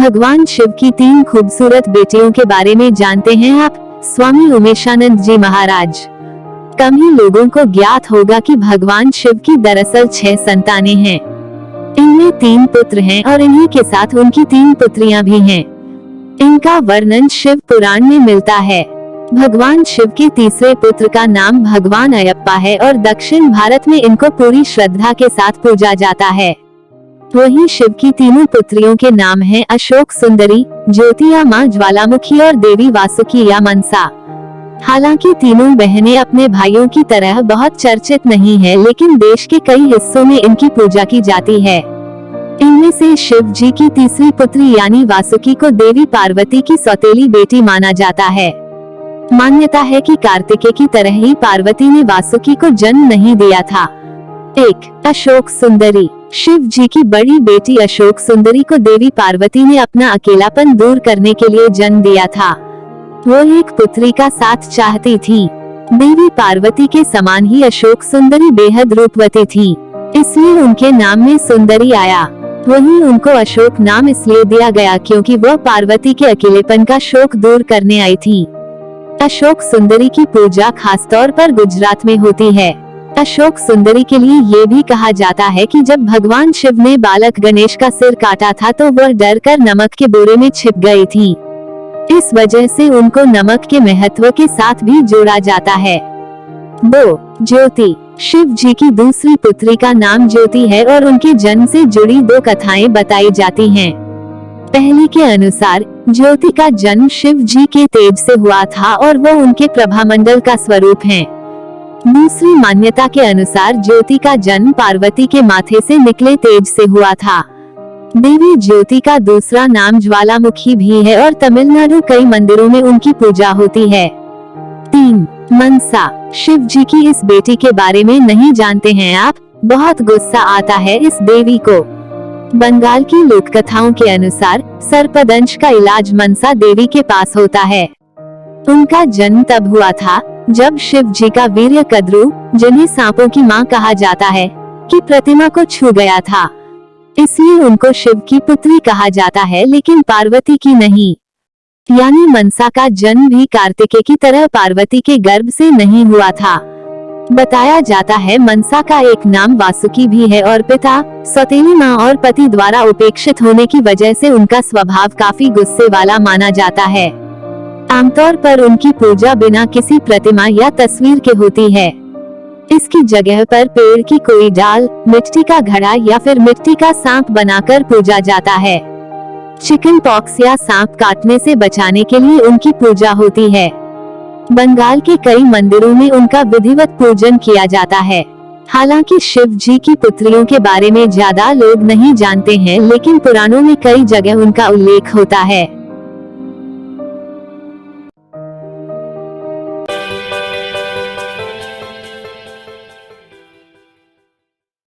भगवान शिव की 3 खूबसूरत बेटियों के बारे में जानते हैं आप। स्वामी उमेशानंद जी महाराज। कम ही लोगों को ज्ञात होगा कि भगवान शिव की दरअसल 6 संतानें हैं। इनमें 3 पुत्र हैं और इन्हीं के साथ उनकी 3 पुत्रियां भी हैं। इनका वर्णन शिव पुराण में मिलता है। भगवान शिव के तीसरे पुत्र का नाम भगवान अयप्पा है और दक्षिण भारत में इनको पूरी श्रद्धा के साथ पूजा जाता है। वहीं शिव की तीनों पुत्रियों के नाम हैं अशोक सुंदरी, ज्योति या मां ज्वालामुखी और देवी वासुकी या मनसा। हालांकि तीनों बहनें अपने भाइयों की तरह बहुत चर्चित नहीं है, लेकिन देश के कई हिस्सों में इनकी पूजा की जाती है। इनमें से शिव जी की तीसरी पुत्री यानी वासुकी को देवी पार्वती की सौतेली बेटी माना जाता है। मान्यता है कि कार्तिकेय की तरह ही पार्वती ने वासुकी को जन्म नहीं दिया था। 1. अशोक सुंदरी। शिव जी की बड़ी बेटी अशोक सुंदरी को देवी पार्वती ने अपना अकेलापन दूर करने के लिए जन्म दिया था। वो एक पुत्री का साथ चाहती थी। देवी पार्वती के समान ही अशोक सुंदरी बेहद रूपवती थी, इसलिए उनके नाम में सुंदरी आया। वहीं उनको अशोक नाम इसलिए दिया गया क्योंकि वह पार्वती के अकेलेपन का शोक दूर करने आई थी। अशोक सुंदरी की पूजा खासतौर पर गुजरात में होती है। अशोक सुंदरी के लिए ये भी कहा जाता है कि जब भगवान शिव ने बालक गणेश का सिर काटा था तो वह डरकर नमक के बोरे में छिप गई थी। इस वजह से उनको नमक के महत्व के साथ भी जोड़ा जाता है। 2. ज्योति। शिव जी की दूसरी पुत्री का नाम ज्योति है और उनके जन्म से जुड़ी 2 कथाएं बताई जाती हैं। पहली के अनुसार ज्योति का जन्म शिव जी के तेज से हुआ था और वह उनके प्रभामंडल का स्वरूप हैं। दूसरी मान्यता के अनुसार ज्योति का जन्म पार्वती के माथे से निकले तेज से हुआ था। देवी ज्योति का दूसरा नाम ज्वालामुखी भी है और तमिलनाडु कई मंदिरों में उनकी पूजा होती है। 3. मनसा। शिव जी की इस बेटी के बारे में नहीं जानते हैं आप। बहुत गुस्सा आता है इस देवी को। बंगाल की लोक कथाओं के अनुसार सर्पदंश का इलाज मनसा देवी के पास होता है। उनका जन्म तब हुआ था जब शिव जी का वीर्य कद्रू, जिन्हें सांपों की मां कहा जाता है, की प्रतिमा को छू गया था। इसलिए उनको शिव की पुत्री कहा जाता है, लेकिन पार्वती की नहीं। यानी मनसा का जन्म भी कार्तिकेय की तरह पार्वती के गर्भ से नहीं हुआ था। बताया जाता है मनसा का एक नाम वासुकी भी है और पिता, सौतेली मां और पति द्वारा उपेक्षित होने की वजह से उनका स्वभाव काफी गुस्से वाला माना जाता है। आमतौर पर उनकी पूजा बिना किसी प्रतिमा या तस्वीर के होती है। इसकी जगह पर पेड़ की कोई डाल, मिट्टी का घड़ा या फिर मिट्टी का सांप बनाकर पूजा जाता है। चिकन पॉक्स या सांप काटने से बचाने के लिए उनकी पूजा होती है। बंगाल के कई मंदिरों में उनका विधिवत पूजन किया जाता है। हालांकि शिव जी की पुत्रियों के बारे में ज्यादा लोग नहीं जानते हैं, लेकिन पुराणों में कई जगह उनका उल्लेख होता है।